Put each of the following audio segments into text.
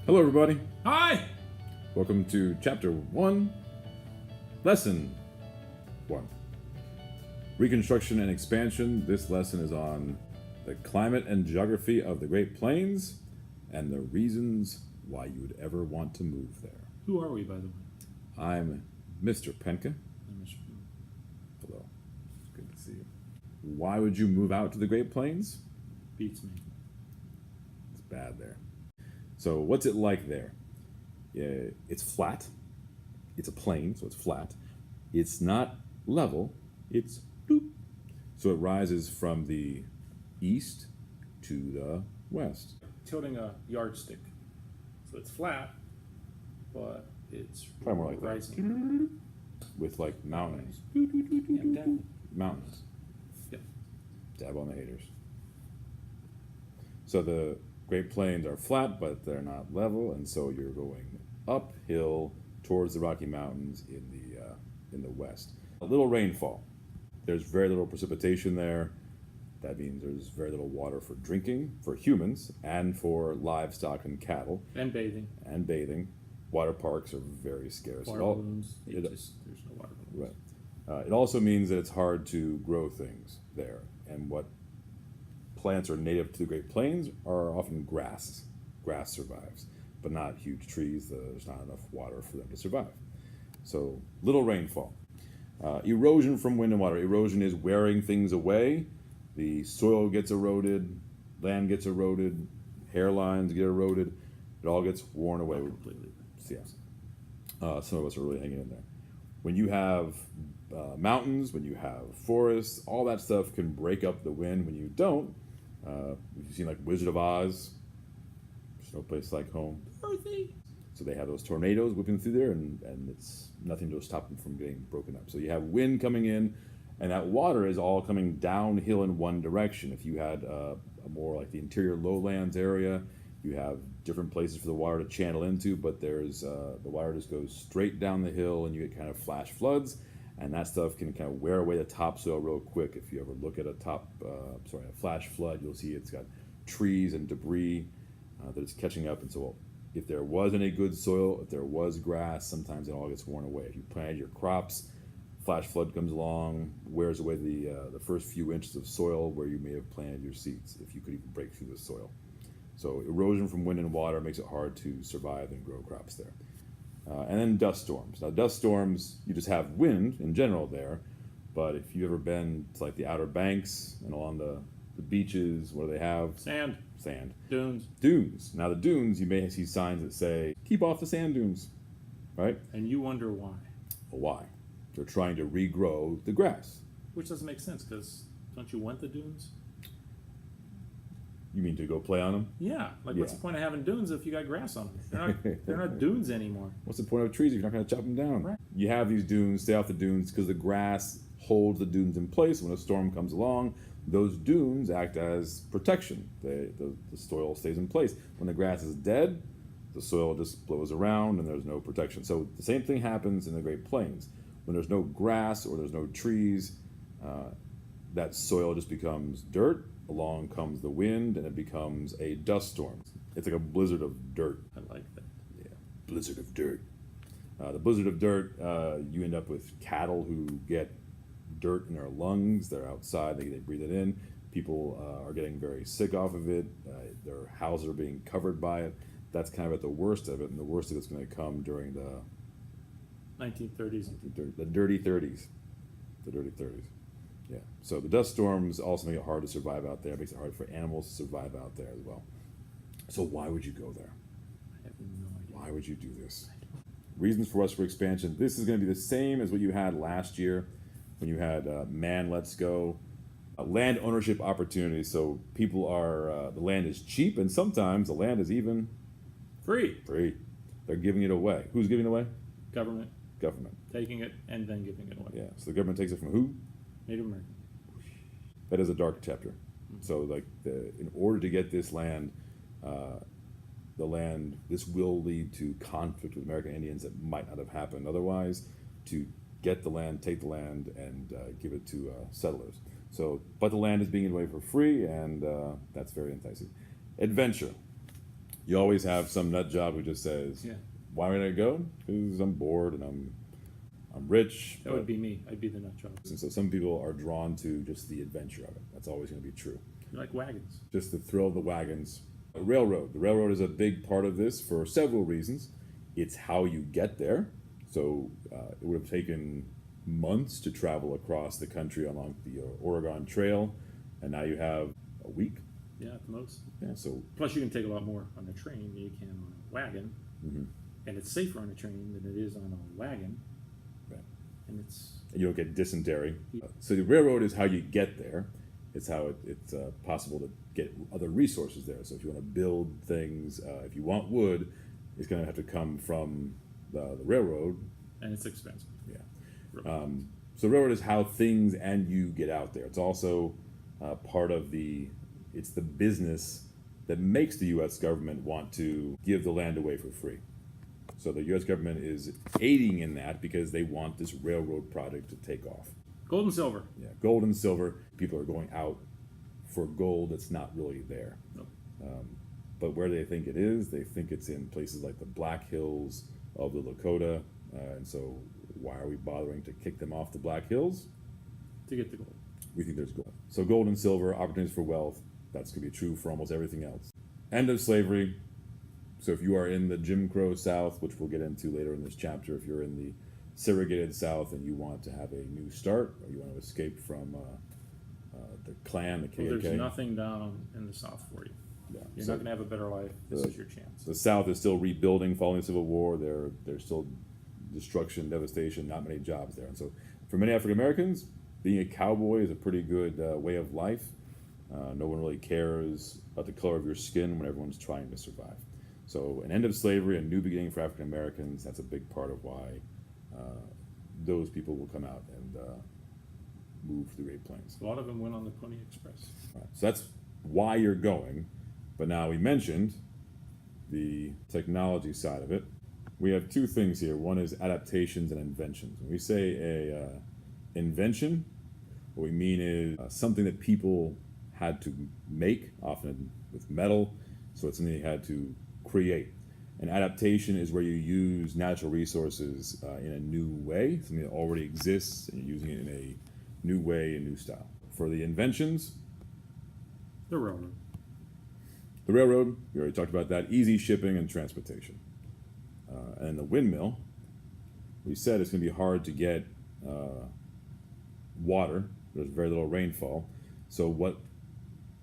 Hello, everybody. Hi! Welcome to Chapter 1, Lesson 1. Reconstruction and Expansion. This lesson is on the climate and geography of the Great Plains and the reasons why you would ever want to move there. Who are we, by the way? I'm Mr. Penka. I'm Mr. Hello. It's good to see you. Why would you move out to the Great Plains? Beats me. It's bad there. So what's it like there? It's flat. It's a plain, so it's flat. It's not level. It's bloop. So it rises from the east to the west. Tilting a yardstick. So it's flat, but it's Probably more like rising. With like mountains. Yeah, Mountains. Yep. Dab on the haters. So the Great Plains are flat, but they're not level, and so you're going uphill towards the Rocky Mountains in the west. A little rainfall. There's very little precipitation there. That means there's very little water for drinking for humans and for livestock and cattle. And bathing. And bathing. Water parks are very scarce. Water balloons. There's no water balloons. Right. It also means that it's hard to grow things there, and what plants are native to the Great Plains are often grass. Grass survives, but not huge trees. There's not enough water for them to survive. So little rainfall. Erosion from wind and water. Erosion is wearing things away. The soil gets eroded, land gets eroded, hairlines get eroded. It all gets worn away. Completely. Yeah. Some of us are really hanging in there. When you have mountains, when you have forests, all that stuff can break up the wind. When you don't, you've seen like Wizard of Oz. There's no place like home. Earthy. So they have those tornadoes whipping through there, and it's nothing to stop them from getting broken up. So you have wind coming in, and that water is all coming downhill in one direction. If you had a more like the interior lowlands area, you have different places for the water to channel into, but there's the water just goes straight down the hill, and you get kind of flash floods, and that stuff can kind of wear away the topsoil real quick. If you ever look at a flash flood, you'll see it's got trees and debris that it's catching up, and so if there was any good soil, if there was grass, sometimes it all gets worn away. If you planted your crops, flash flood comes along, wears away the first few inches of soil where you may have planted your seeds, if you could even break through the soil. So erosion from wind and water makes it hard to survive and grow crops there. And then dust storms. Now dust storms, you just have wind in general there, but if you've ever been to like the Outer Banks and along the beaches, what do they have? Sand. Dunes. Dunes. Now the dunes, you may see signs that say, keep off the sand dunes, right? And you wonder why. Well, why? They're trying to regrow the grass. Which doesn't make sense, because don't you want the dunes? You mean to go play on them? Yeah. What's the point of having dunes if you got grass on them? They're not dunes anymore. What's the point of trees if you're not going to chop them down? Right. You have these dunes, stay off the dunes, because the grass holds the dunes in place. When a storm comes along, those dunes act as protection. The soil stays in place. When the grass is dead, the soil just blows around and there's no protection. So the same thing happens in the Great Plains. When there's no grass or there's no trees, that soil just becomes dirt. Along comes the wind and it becomes a dust storm. It's like a blizzard of dirt. I like that. Yeah, blizzard of dirt. The blizzard of dirt, you end up with cattle who get dirt in their lungs. They're outside, they breathe it in. People are getting very sick off of it. Their houses are being covered by it. That's kind of at the worst of it, and the worst of it's going to come during the 1930s. The dirty 30s. The dirty 30s. Yeah. So the dust storms also make it hard to survive out there. It makes it hard for animals to survive out there as well. So why would you go there? I have no idea. Why would you do this? Reasons for westward expansion. This is going to be the same as what you had last year when you had Man Let's Go. Land ownership opportunities. So people are, the land is cheap, and sometimes the land is even Free. They're giving it away. Who's giving it away? Government. Government. Taking it and then giving it away. Yeah. So the government takes it from who? Native American. That is a dark chapter. Mm-hmm. So in order to get this land, this will lead to conflict with American Indians that might not have happened otherwise, to get the land, take the land, and give it to settlers. So, but the land is being given away for free, and that's very enticing. Adventure. You always have some nut job who just says, Yeah. "Why would I go? Because I'm bored and I'm rich." That would be me. I'd be the nut job. And so some people are drawn to just the adventure of it. That's always going to be true. You like wagons. Just the thrill of the wagons. The railroad is a big part of this for several reasons. It's how you get there. So it would have taken months to travel across the country along the Oregon Trail, and now you have a week. Yeah, at the most. Yeah, so Plus, you can take a lot more on a train than you can on a wagon. And it's safer on a train than it is on a wagon. right. And it's You don't get dysentery. So the railroad is how you get there. It's how it's possible to get other resources there. So if you want to build things, if you want wood, it's going to have to come from the railroad. and it's expensive. Yeah. So railroad is how things and you get out there. It's also part of it's the business that makes the U.S. government want to give the land away for free. So the U.S. government is aiding in that because they want this railroad project to take off. Gold and silver. Yeah, gold and silver. People are going out for gold that's not really there. Nope. But where they think it is, they think it's in places like the Black Hills of the Lakota. And so why are we bothering to kick them off the Black Hills? To get the gold. We think there's gold. So gold and silver, opportunities for wealth, that's going to be true for almost everything else. End of slavery. So if you are in the Jim Crow South, which we'll get into later in this chapter, if you're in the segregated South and you want to have a new start, or you want to escape from the Klan, the KKK. Well, there's nothing down in the South for you. Yeah. You're So not going to have a better life. This is your chance. the South is still rebuilding following the Civil War. There's still destruction, devastation, not many jobs there. And so for many African Americans, being a cowboy is a pretty good way of life. No one really cares about the color of your skin when everyone's trying to survive. So an end of slavery, a new beginning for African Americans, that's a big part of why those people will come out and move to the Great Plains. A lot of them went on the Pony Express. Right. So that's why you're going. But now we mentioned the technology side of it. We have two things here. One is adaptations and inventions. When we say a invention, what we mean is something that people had to make, often with metal. So it's something they had to create. An adaptation is where you use natural resources in a new way, something that already exists, and you're using it in a new way, a new style. For the inventions, The railroad. the railroad, we already talked about that, easy shipping and transportation. And the windmill, we said it's going to be hard to get water. There's very little rainfall. So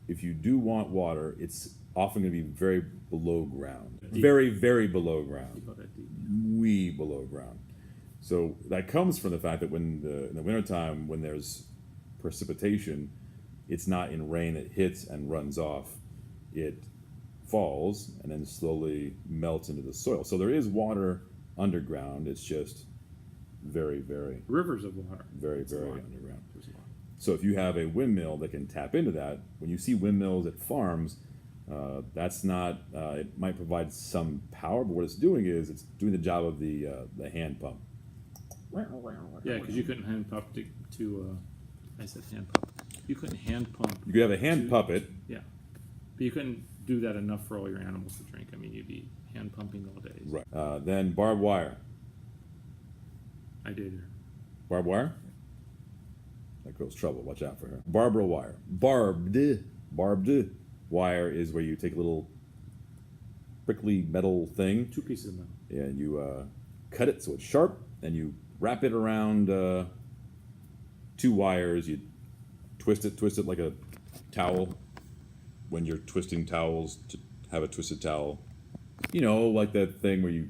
if you do want water, it's often going to be very below ground. Deep. Very, very below ground. About that deep. Way below ground. So that comes from the fact that in the wintertime, when there's precipitation, it's not in rain that hits and runs off. It falls and then slowly melts into the soil. So there is water underground. It's just very, very, Rivers of water. very, It's a very lot. underground. There's a lot. So if you have a windmill that can tap into that, when you see windmills at farms, that's not, it might provide some power, but what it's doing is it's doing the job of the hand pump. Yeah, because you couldn't hand pump I said hand pump. You couldn't hand pump. You could have a hand to- puppet. Yeah. But you couldn't do that enough for all your animals to drink. I mean, you'd be hand pumping all days. Right. Then barbed wire. I did her. Barbed wire? That girl's trouble. Watch out for her. Barbed wire. Barbed wire is where you take a little prickly metal thing 2 pieces of metal. and you cut it so it's sharp, and you wrap it around 2 wires. You twist it like a towel. When you're twisting towels, to have a twisted towel, you know, like that thing where you,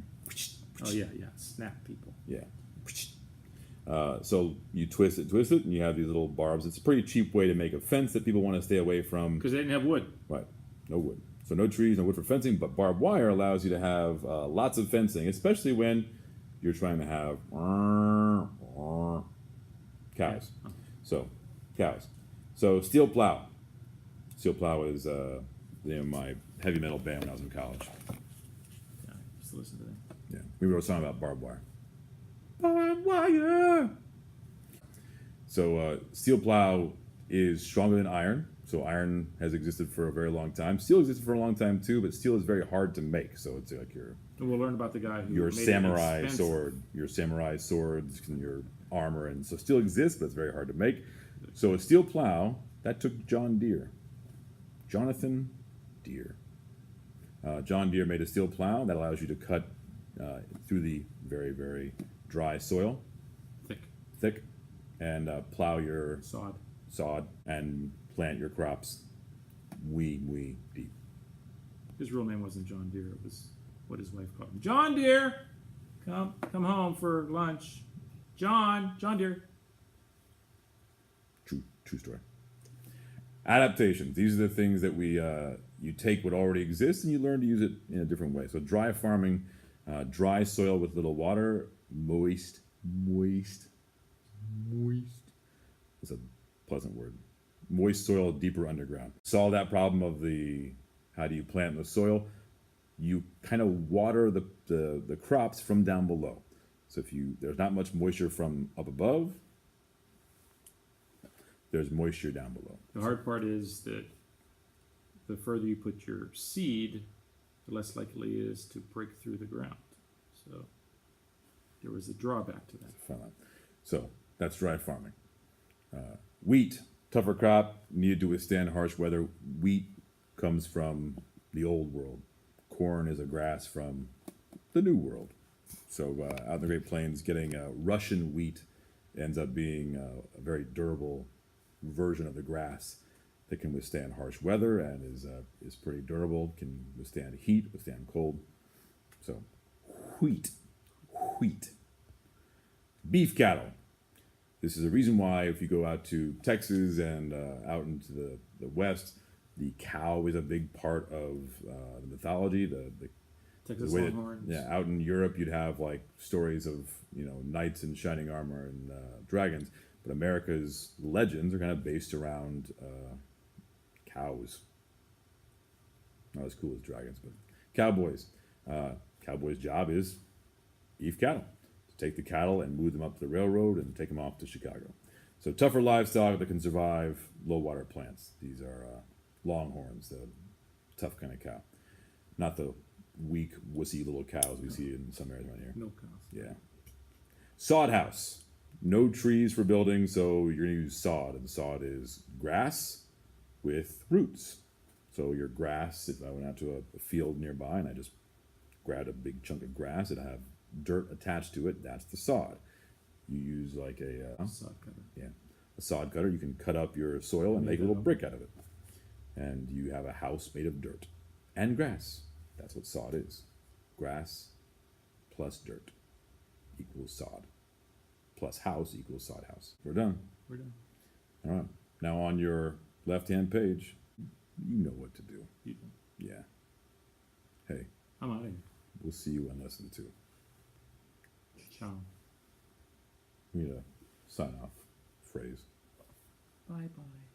Oh, yeah. Snap people. yeah. So you twist it, and you have these little barbs. It's a pretty cheap way to make a fence that people want to stay away from. Because they didn't have wood. Right, no wood. So no trees, no wood for fencing, but barbed wire allows you to have lots of fencing, especially when you're trying to have cows. Oh. So, cows. So steel plow. Steel plow is the name of my heavy metal band when I was in college. Yeah, I used to listen to that. Yeah, we wrote a song about barbed wire. Barbed wire. So steel plow is stronger than iron. So iron has existed for a very long time. Steel existed for a long time too, but steel is very hard to make. So it's like And we'll learn about the guy who your made it samurai expensive. sword, your samurai swords, and your armor, and so steel exists, but it's very hard to make. So a steel plow that took John Deere, Jonathan Deere. John Deere made a steel plow that allows you to cut through the very, very dry soil, thick, and plow your sod and plant your crops wee deep. His real name wasn't John Deere. It was what his wife called him. John Deere, come home for lunch. John Deere. True story. Adaptations. These are the things that we you take what already exists and you learn to use it in a different way. So dry farming, dry soil with little water, moist. It's a pleasant word. Moist soil deeper underground. Solve that problem of the how do you plant in the soil? You kind of water the crops from down below. So if there's not much moisture from up above, there's moisture down below. The hard part is that the further you put your seed, the less likely it is to break through the ground. So there was a drawback to that. So that's dry farming. Wheat, tougher crop, needed to withstand harsh weather. Wheat comes from the old world. Corn is a grass from the new world. So out in the Great Plains, getting Russian wheat ends up being a very durable version of the grass that can withstand harsh weather and is pretty durable, can withstand heat, withstand cold. So wheat. Beef cattle. This is a reason why if you go out to Texas and out into the West, the cow is a big part of the mythology. The Texas way Longhorns. out in Europe, you'd have like stories of knights in shining armor and dragons. But America's legends are kind of based around cows. Not as cool as dragons, but cowboys. Cowboys' job is beef cattle. To take the cattle and move them up the railroad and take them off to Chicago. So tougher livestock that can survive low water plants. These are longhorns, the tough kind of cow. Not the weak, wussy little cows we see in some areas around here. Milk cows. Yeah. Sod house. No trees for building, so you're going to use sod. And sod is grass with roots. So your grass, if I went out to a field nearby and I just grabbed a big chunk of grass and I have dirt attached to it, that's the sod. You use like a sod cutter. Yeah, a sod cutter. You can cut up your soil and make a little brick out of it. And you have a house made of dirt and grass. That's what sod is. Grass plus dirt equals sod. Plus house equals sod house. We're done. All right. Now on your left-hand page, you know what to do. You do. Yeah. Hey, I'm out of here. we'll see you on lesson 2. Ciao. We need a sign-off phrase. Bye-bye.